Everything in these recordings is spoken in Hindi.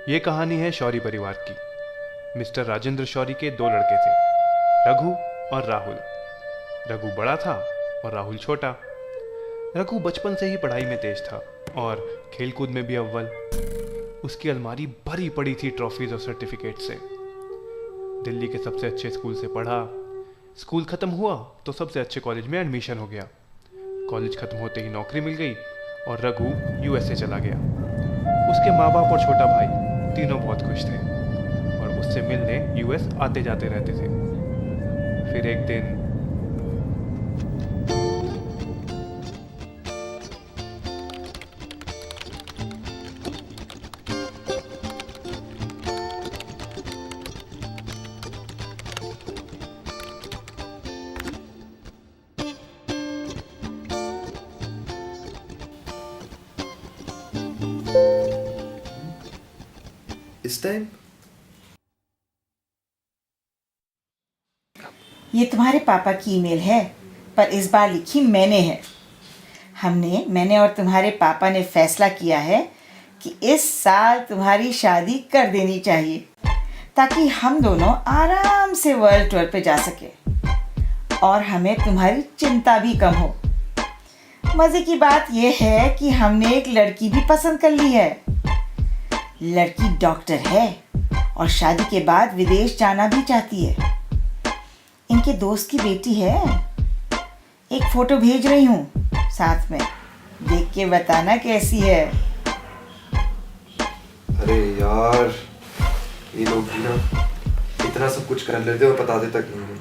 ये कहानी है शौरी परिवार की। मिस्टर राजेंद्र शौरी के दो लड़के थे, रघु और राहुल। रघु बड़ा था और राहुल छोटा। रघु बचपन से ही पढ़ाई में तेज था और खेलकूद में भी अव्वल। उसकी अलमारी भरी पड़ी थी ट्रॉफीज और सर्टिफिकेट से। दिल्ली के सबसे अच्छे स्कूल से पढ़ा। स्कूल खत्म हुआ तो सबसे अच्छे कॉलेज में एडमिशन हो गया। कॉलेज खत्म होते ही नौकरी मिल गई और रघु यूएसए चला गया। उसके माँ बाप और छोटा भाई तीनों बहुत खुश थे और उससे मिलने यूएस आते जाते रहते थे। फिर एक दिन इस टाइम ये तुम्हारे पापा की ईमेल है, पर इस बार लिखी मैंने है। मैंने और तुम्हारे पापा ने फैसला किया है कि इस साल तुम्हारी शादी कर देनी चाहिए, ताकि हम दोनों आराम से वर्ल्ड टूर पे जा सके और हमें तुम्हारी चिंता भी कम हो। मज़े की बात यह है कि हमने एक लड़की भी पसंद कर ली है। लड़की डॉक्टर है और शादी के बाद विदेश जाना भी चाहती है। इनके दोस्त की बेटी है। एक फोटो भेज रही हूँ साथ में, देख के बताना कैसी है। अरे यार, ये लोग भी ना इतना सब कुछ कर लेते और बताते तक नहीं है।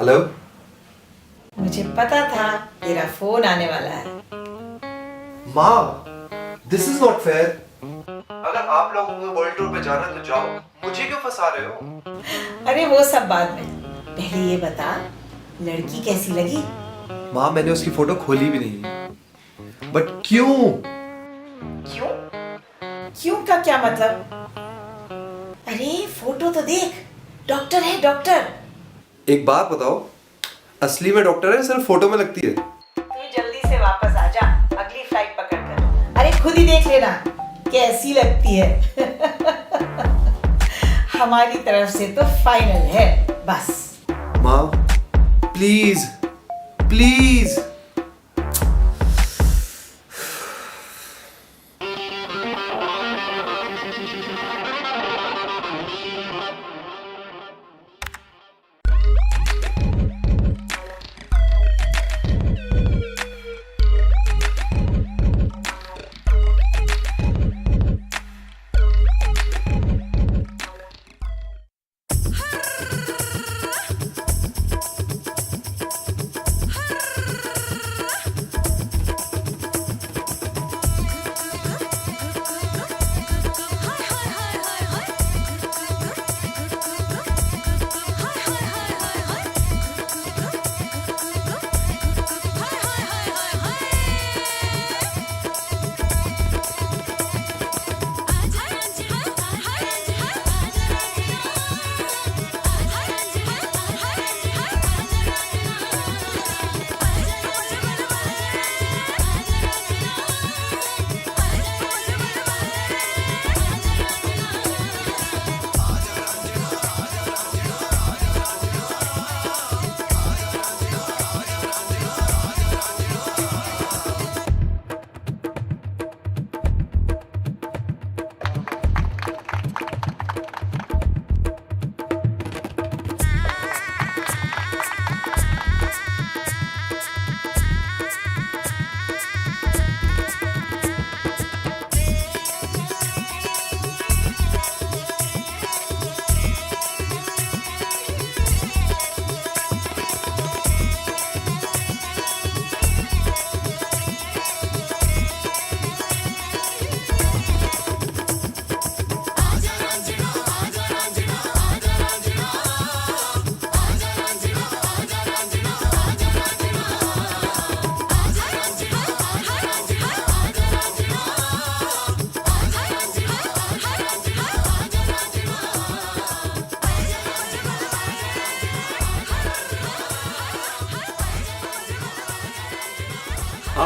हेलो, मुझे पता था तेरा फोन आने वाला है। माँ, दिस इज नॉट फेयर। अगर आप लोगों को वर्ल्ड टूर पे जाना तो जाओ, मुझे क्यों फंसा रहे हो? अरे वो सब बाद में, पहले ये बता लड़की कैसी लगी। माँ, मैंने उसकी फोटो खोली भी नहीं। बट क्यों? क्यों? क्यों का क्या मतलब? अरे फोटो तो देख, डॉक्टर है डॉक्टर। एक बात बताओ, असली में डॉक्टर है सिर्फ फोटो में लगती है? तू जल्दी से वापस आ जा, अगली फ्लाइट पकड़ कर। अरे खुद ही देख लेना कैसी लगती है। हमारी तरफ से तो फाइनल है बस। माँ, प्लीज प्लीज।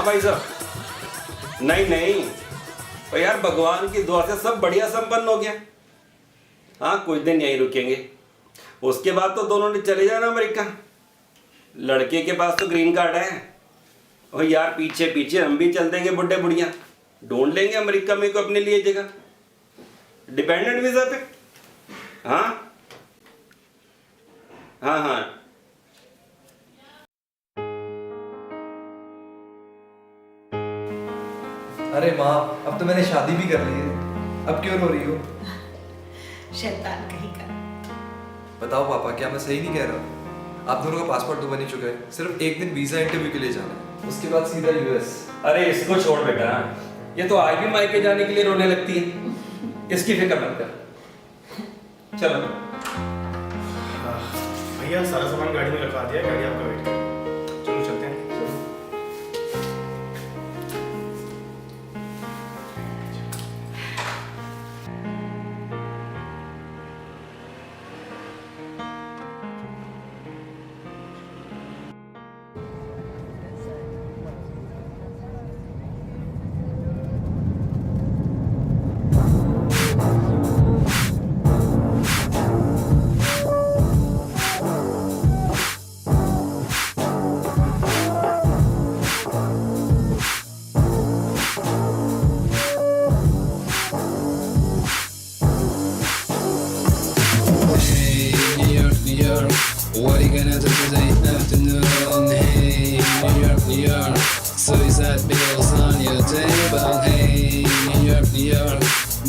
हाँ भाई साहब। नहीं नहीं, तो यार भगवान की दुआ से सब बढ़िया संपन्न हो गया। हाँ कुछ दिन यहीं रुकेंगे, उसके बाद तो दोनों ने चले जाना अमेरिका। लड़के के पास तो ग्रीन कार्ड है। और यार पीछे पीछे हम भी चल देंगे, बुढ़े बुढ़िया ढूंढ लेंगे अमेरिका में को अपने लिए जगह, डिपेंडेंट वीजा पे। हाँ हाँ हाँ। अरे माँ, अब तो मैंने शादी भी कर ली है, अब क्यों रो रही हो? शैतान कहीं का। बताओ पापा, क्या मैं सही नहीं कह रहा? आप दोनों का पासपोर्ट तो बन ही चुका है, सिर्फ एक दिन वीजा इंटरव्यू के लिए जाना है, उसके बाद सीधा यूएस। अरे इसको छोड़ बेटा, ये तो आज भी मायके जाने के लिए रोने लगती है, इसकी फिक्र मत कर। चलो भैया सारा सामान गाड़ी में रखवा दिया, गाड़ी आपका वेट कर। चलो चलते हैं। What are you gonna do today afternoon? Hey, New York, suicide pills on your table. Hey, New York,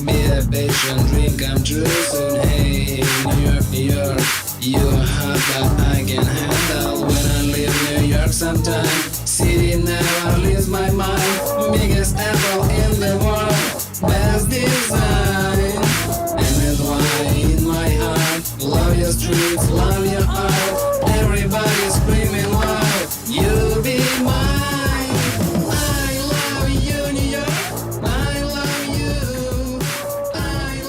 be a patient, dream come true soon. Hey, New York, you're hot but I can handle. When I leave New York sometime, city never leaves my mind. Biggest apple in the world, best design. And that's why in my heart, love your streets, love your art. Everybody screaming loud, you'll be mine. I love you, New York. I love you. I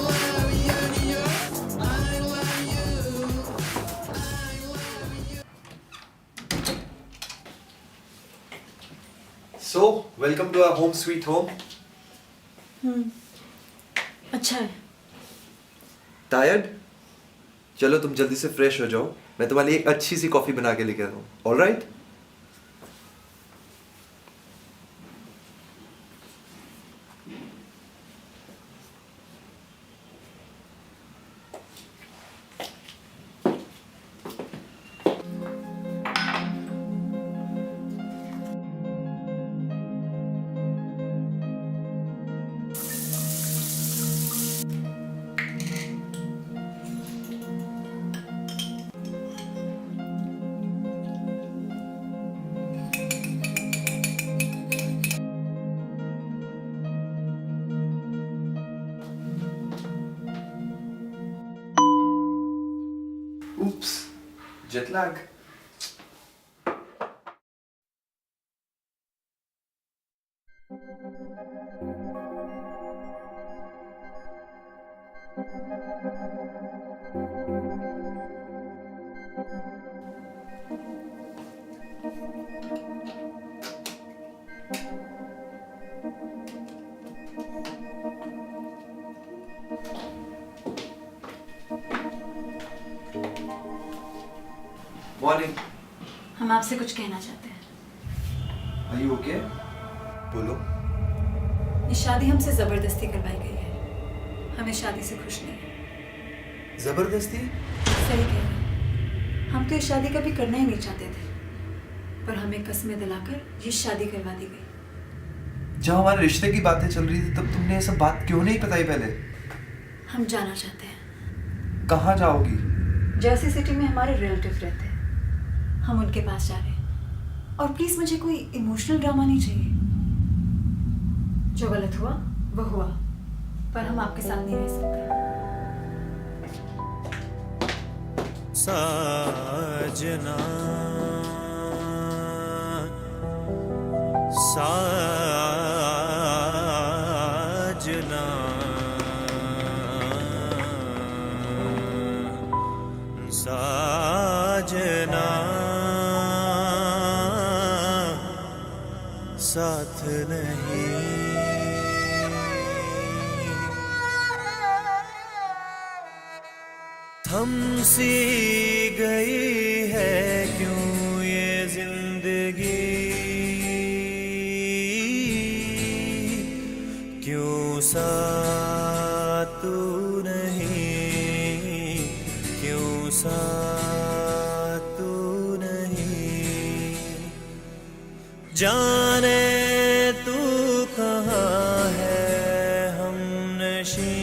love you, New York. I love you. I love you. So, welcome to our home sweet home. अच्छा है। टायर्ड? चलो तुम जल्दी से फ्रेश हो जाओ, मैं तुम्हारे लिए एक अच्छी सी कॉफी बना के लेके आता हूँ। Alright? Oops, jet lag. Morning. हम आपसे कुछ कहना चाहते हैं। Are you okay? बोलो। ये शादी हमसे जबरदस्ती करवाई गई है। हम इस शादी से खुश नहीं हैं। जबरदस्ती? सही कह रहे हैं। हम तो ये शादी कभी करना ही नहीं चाहते थे, पर हमें कस्में दिलाकर ये शादी करवा दी गई। जब हमारे रिश्ते की बातें चल रही थी तब तुमने ये सब बात क्यों नहीं बताई पहले? हम जाना चाहते हैं। कहाँ जाओगी? जर्सी सिटी में हमारे रिलेटिव रहते हैं, हम उनके पास जा रहे हैं। और प्लीज मुझे कोई इमोशनल ड्रामा नहीं चाहिए। जो गलत हुआ वो हुआ, पर हम आपके साथ नहीं रह सकते। साजना साजना साजना सा साथ नहीं। थम सी गई है क्यों ये जिंदगी, क्यों साथ तू नहीं, क्यों साथ तू नहीं। जाने तू कहाँ है हमनशी,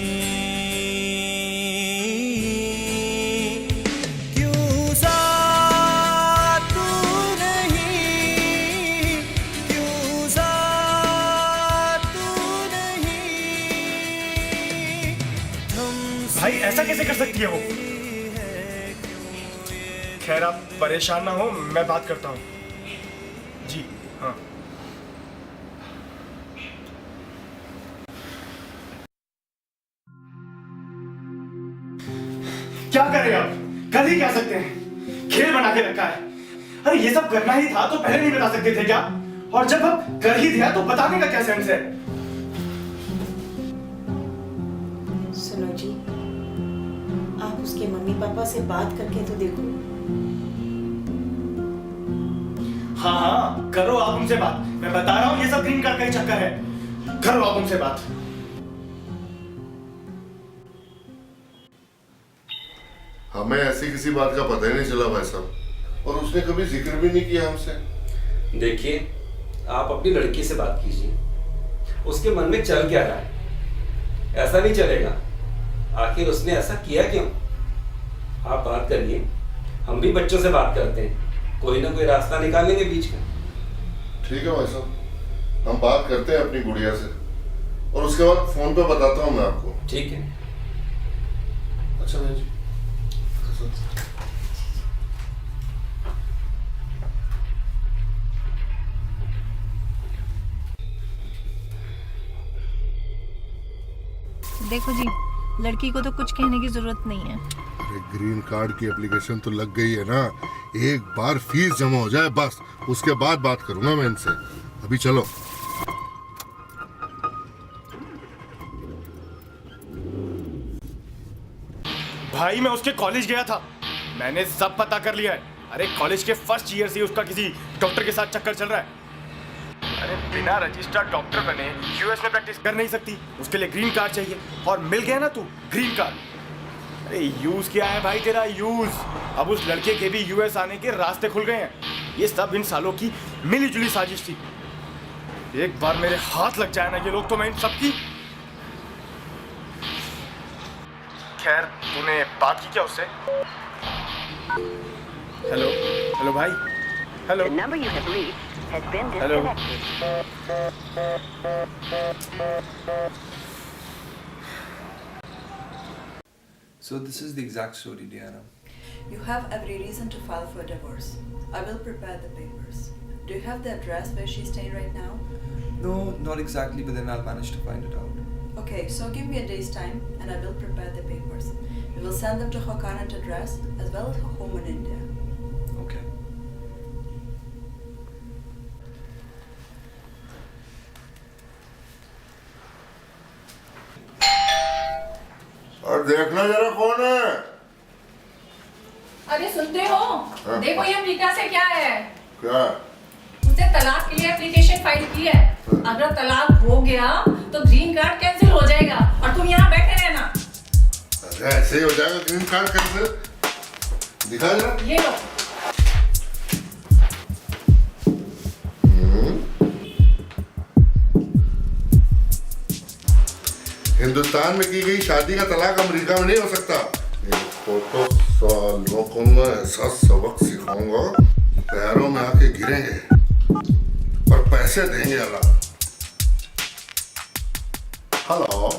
क्यों साथ तू नहीं, क्यों साथ तू नहीं। भाई ऐसा कैसे कर सकती है वो? खैर आप परेशान ना हो, मैं बात करता हूँ। जी हाँ। क्या करें आप? कर ही क्या सकते हैं? खेल बना के रखा है। अरे ये सब करना ही था तो पहले नहीं बता सकते थे क्या? और जब अब कर ही दिया तो बताने का क्या सेंस है? सुनो जी, आप उसके मम्मी पापा से बात करके तो देखो। हाँ हाँ, करो आप उनसे बात। मैं बता रहा हूँ ये सब ग्रीन कार्ड का ही चक्कर है। करो आप उनसे बात। हमें ऐसी किसी बात का पता ही नहीं चला भाई साहब, और उसने कभी जिक्र भी नहीं किया हमसे। देखिए, आप अपनी लड़की से बात कीजिए, उसके मन में चल क्या रहा है। ऐसा नहीं चलेगा, आखिर उसने ऐसा किया क्यों। आप बात करिए, हम भी बच्चों से बात करते हैं, कोई ना कोई रास्ता निकालेंगे बीच का। ठीक है भाई साहब, हम बात करते हैं अपनी गुड़िया से, और उसके बाद फोन पे बताता हूँ मैं आपको। ठीक है। अच्छा भाई जी। देखो जी, लड़की को तो कुछ कहने की जरूरत नहीं है। अरे ग्रीन कार्ड की एप्लीकेशन तो लग गई है ना, एक बार फीस जमा हो जाए बस, उसके बाद बात करूंगा मैं इनसे। अभी चलो। भाई मैं उसके कॉलेज गया था, मैंने सब पता कर लिया है। अरे कॉलेज के फर्स्ट ईयर से उसका किसी डॉक्टर के साथ चक्कर चल रहा है। अरे बिना रजिस्टर्ड डॉक्टर बने यूएस में प्रैक्टिस कर नहीं सकती, उसके लिए ग्रीन कार्ड चाहिए। और मिल गया ना तू ग्रीन कार्ड। अरे यूज क्या है भाई तेरा यूज। अब उस लड़के के भी यूएस आने के रास्ते खुल गए हैं। ये सब इन सालों की मिली जुली साजिश थी। एक बार मेरे हाथ लग जाए ना ये लोग तो मैं इन सब की। खैर तूने बात की क्या उससे? हेलो हेलो भाई, hello hello. So this is the exact story, Diana. You have every reason to file for divorce. I will prepare the papers. Do you have the address where she's staying right now? No, not exactly, but then I'll manage to find it out. Okay, so give me a day's time and I will prepare the papers. We will send them to her current address as well as her home in India. Okay. और देखना जरा कौन है। अरे सुनते हो? देखो ये अमेरिका से क्या है। क्या? उसने तलाक के लिए एप्लीकेशन फाइल की है। अगर तलाक हो गया तो ग्रीन कार्ड कैंसिल हो जाएगा और तुम यहाँ बैठे रहना। अरे ऐसे ही हो जाएगा ग्रीन कार्ड कैंसिल। दिखा जरा। ये लो। हिंदुस्तान में की गई शादी का तलाक अमेरिका में नहीं हो सकता। इनको तो सालों को मैं ऐसा सबक सिखाऊंगा, पैरों में आके गिरेंगे और पैसे देंगे अल्लाह। हेलो।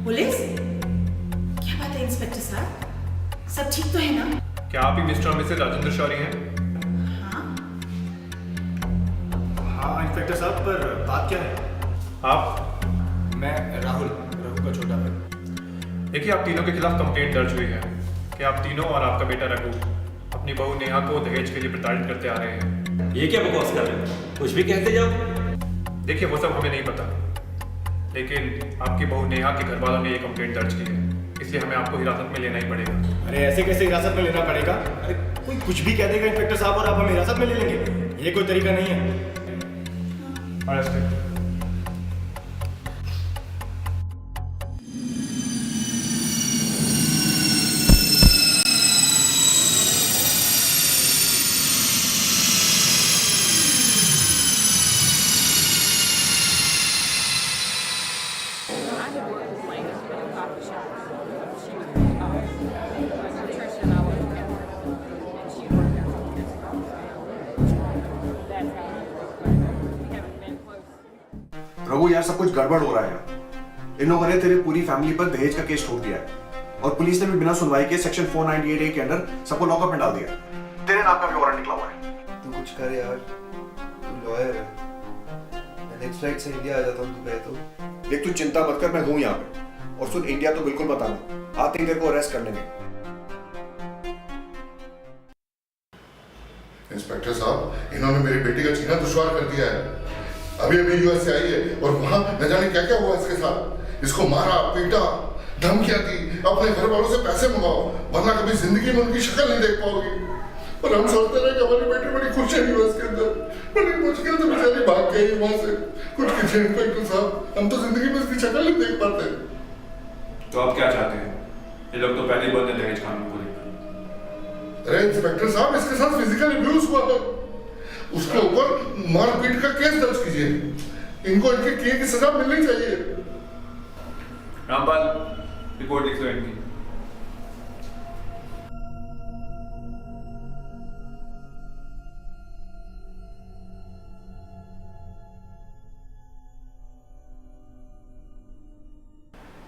पुलिस? क्या बात है इंस्पेक्टर साहब, सब ठीक तो है ना? क्या आप ही मिस्टर और मिसेस राजेंद्र शौरी हैं? हाँ इंस्पेक्टर साहब, पर बात क्या है? आप? मैं राहुल, रघु का छोटा भाई। देखिए, आप तीनों के खिलाफ कंप्लेंट दर्ज हुई है कि आप तीनों और आपका बेटा रघु अपनी बहू नेहा को दहेज के लिए प्रताड़ित करते आ रहे हैं। ये क्या बकवास कर रहे हैं? कुछ भी कहते जाओ। देखिए, वो सब हमें नहीं पता, लेकिन आपकी बहू नेहा के घर वालों ने ये कंप्लेंट दर्ज की है, इसलिए हमें आपको हिरासत में लेना ही पड़ेगा। अरे ऐसे कैसे हिरासत में लेना पड़ेगा? अरे कोई कुछ भी कह देगा इंस्पेक्टर साहब और आप हमें हिरासत में ले लेंगे? ये कोई तरीका नहीं है। अरेस्ट। रघु यार, सब कुछ गड़बड़ हो रहा है। इन लोगों ने तेरे पूरी फैमिली पर दहेज का केस ठोक दिया है और पुलिस ने भी बिना सुनवाई के सेक्शन 498A के अंदर सबको लॉकअप में डाल दिया। तेरे नाम का भी वारंट निकला हुआ है। तू कुछ कर यार, तू लॉयर है। मैं नेक्स्ट फ्लाइट से इंडिया आ जाता हूँ, तू कहे तो। देख, तू चिंता मत कर, मैं हूँ यहाँ पे। और सुन, इंडिया तो बिल्कुल बताना, आते ही तेरे को अरेस्ट कर लेंगे। इंस्पेक्टर साहब, इन्होंने मेरी बेटी का जीना दुश्वार कर दिया है। अभी अभी यूएस से आई है और वहां न जाने क्या क्या हुआ इसके साथ। इसको मारा, पीटा, धमकियां दी, अपने घर वालों से पैसे मंगाओ वरना कभी जिंदगी में उनकी शक्ल नहीं देख पाओगी। और हम सोचते रहे कि हमारी बेटी बड़ी खुश है यूएस के अंदर, बड़ी मुश्किल से बेचारी भाग गई वहां से। कुछ कीजिए इंस्पेक्टर साहब, हम तो जिंदगी में इसकी शक्ल नहीं देख पाते। तो आप क्या चाहते हैं? ये लोग तो पहले ही बंद है दहेज कानून को लेकर। अरे इंस्पेक्टर साहब, इसके साथ फिजिकल अब्यूज हुआ है, उसके ऊपर मारपीट का केस दर्ज कीजिए। इनको इनके किए की सजा मिलनी चाहिए। रामपाल, रिपोर्ट लिख लो इनकी।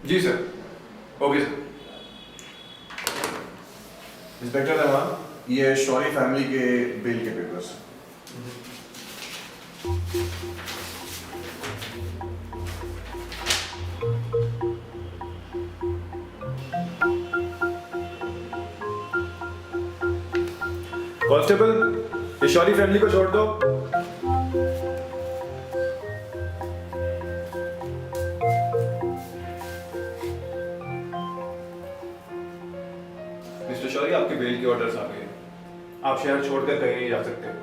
जी sir, okay sir. Inspector Rahman, ये शौरी फैमिली के बिल के पेपर्स। कांस्टेबल, ये शौरी फैमिली को छोड़ दो। मिस्टर शौरी, आपके बेल के ऑर्डर्स आ गए। आप शहर छोड़कर कहीं नहीं जा सकते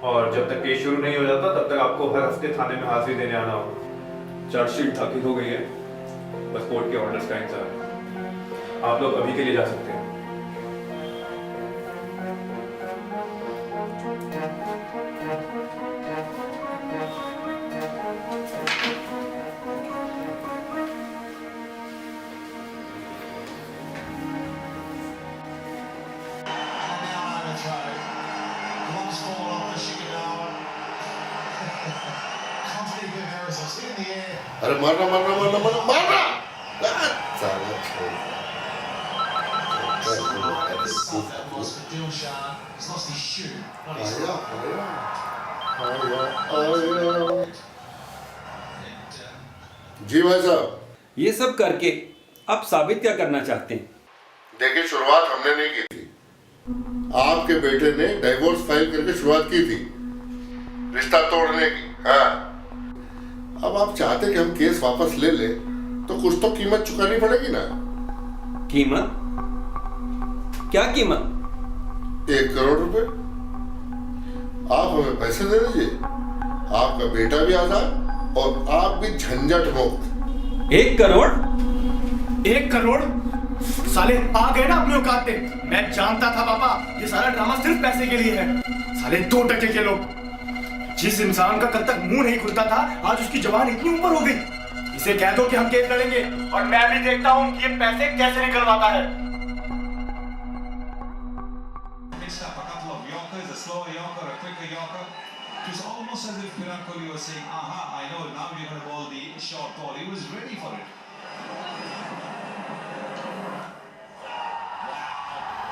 और जब तक केस शुरू नहीं हो जाता तब तक आपको हर हफ्ते थाने में हाजिरी देने आना होगा। चार्जशीट दाखिल हो गई है, बस कोर्ट के ऑर्डर्स का इंतजार है। आप लोग अभी के लिए जा सकते हैं। अरे मारना मारना मारना मारना मारना! साला छोड़। जी भाई साहब, ये सब करके आप साबित क्या करना चाहते हैं? देखिए, शुरुआत हमने नहीं की थी। आपके बेटे ने डाइवोर्स फाइल करके शुरुआत की थी रिश्ता तोड़ने की। हाँ, अब आप चाहते कि हम केस वापस ले ले तो कुछ तो कीमत चुकानी पड़ेगी ना। कीमत? क्या कीमत? 1 करोड़ रुपए। आप हमें पैसे दे दीजिए, आपका बेटा भी आजाद और आप भी झंझट मुक्त। 1 करोड़? 1 करोड़? साले आ गए ना अपने औकात पे। मैं जानता था पापा, ये सारा ड्रामा सिर्फ पैसे के लिए है। साले 2 टके के लोग। जिस इंसान का कल तक मुंह नहीं खुलता था, आज उसकी जबान इतनी ऊपर हो गई। इसे कह दो कि हम केस लड़ेंगे और मैं भी देखता हूँ कि ये पैसे कैसे निकलवाता है।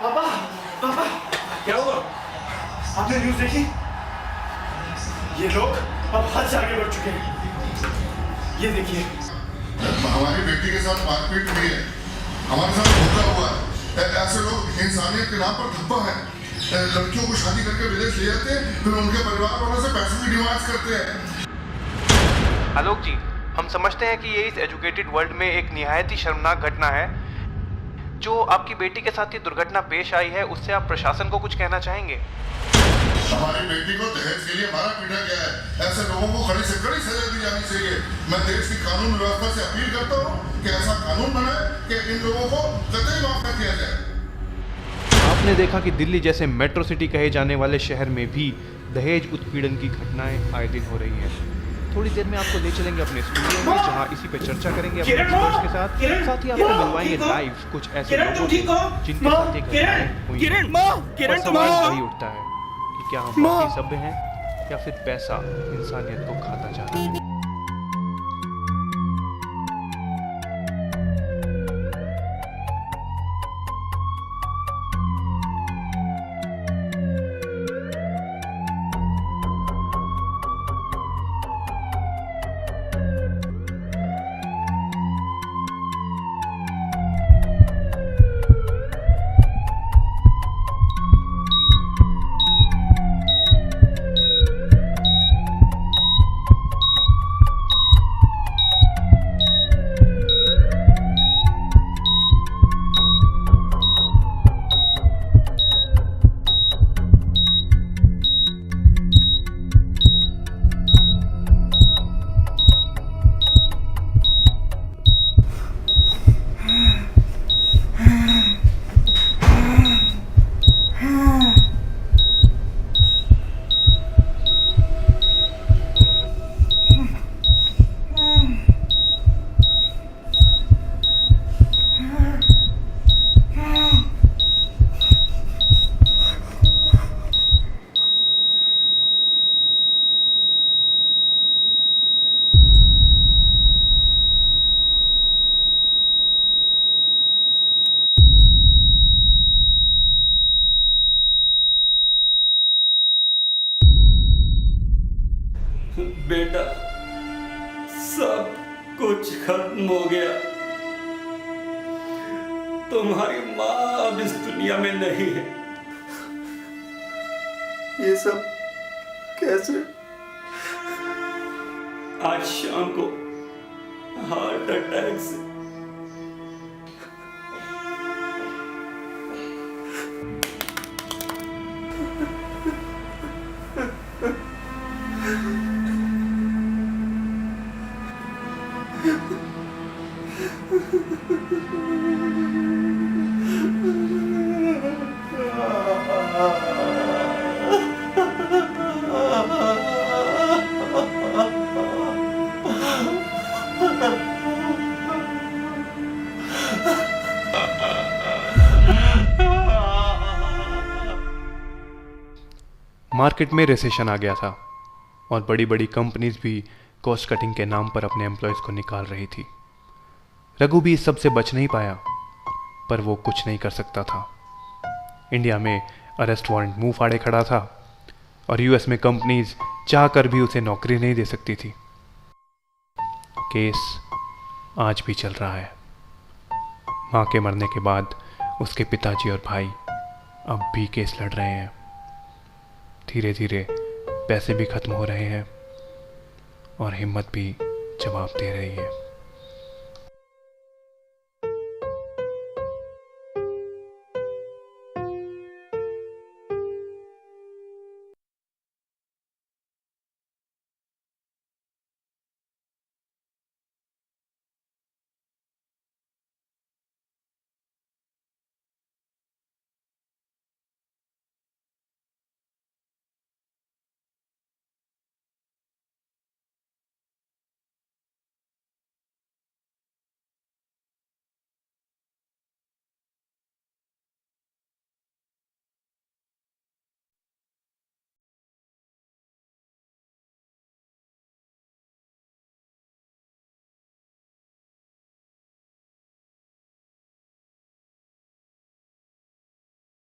पापा, पापा, क्या हुआ? आपने न्यूज़ देखी? ये लोग अब हद से आगे बढ़ चुके हैं। ये देखिए, हमारी बेटी के साथ मारपीट हुई है हमारे साथ धोखा हुआ है। ऐसे लोग इंसानियत के नाम पर धब्बा है। लड़कियों को शादी करके विदेश ले जाते हैं, फिर उनके परिवार वालों से पैसों की डिमांड करते हैं। आलोक जी, हम समझते हैं कि ये इस एजुकेटेड वर्ल्ड में एक निहायत ही शर्मनाक घटना है। जो आपकी बेटी के साथ ये दुर्घटना पेश आई है, उससे आप प्रशासन को कुछ कहना चाहेंगे? हमारी बेटी को दहेज के लिए मारा पीटा गया है। ऐसे लोगों को कड़ी से कड़ी सजा दी जानी चाहिए। मैं देश की कानून व्यवस्था से अपील करता हूँ कि ऐसा कानून बनाए कि इन लोगों को कतई माफ न किया जाए। आपने देखा कि दिल्ली जैसे मेट्रो सिटी कहे जाने वाले शहर में भी दहेज उत्पीड़न की घटनाएं आए दिन हो रही हैं। थोड़ी देर में आपको ले चलेंगे अपने स्टूडियो में, जहां इसी पे चर्चा करेंगे अपने एक्सपर्ट्स के साथ ही आपको मिलवाएंगे लाइव कुछ ऐसे लोगों से जिनके साथ ये घटनाएं हुई हैं। और सवाल वही उठता है कि क्या हम बाकी सभ्य हैं या फिर पैसा इंसानियत को खाता जा रहा है। बेटा, सब कुछ खत्म हो गया। तुम्हारी माँ अब इस दुनिया में नहीं है। ये सब कैसे? आज शाम को हार्ट अटैक से। मार्केट में रिसेशन आ गया था और बड़ी बड़ी कंपनीज भी कॉस्ट कटिंग के नाम पर अपने एम्प्लॉयज़ को निकाल रही थी। रघु भी इस सब से बच नहीं पाया, पर वो कुछ नहीं कर सकता था। इंडिया में अरेस्ट वारंट मुंह फाड़े खड़ा था और यूएस में कंपनीज चाहकर भी उसे नौकरी नहीं दे सकती थी। केस आज भी चल रहा है। माँ के मरने के बाद उसके पिताजी और भाई अब भी केस लड़ रहे हैं। धीरे धीरे पैसे भी खत्म हो रहे हैं और हिम्मत भी जवाब दे रही है।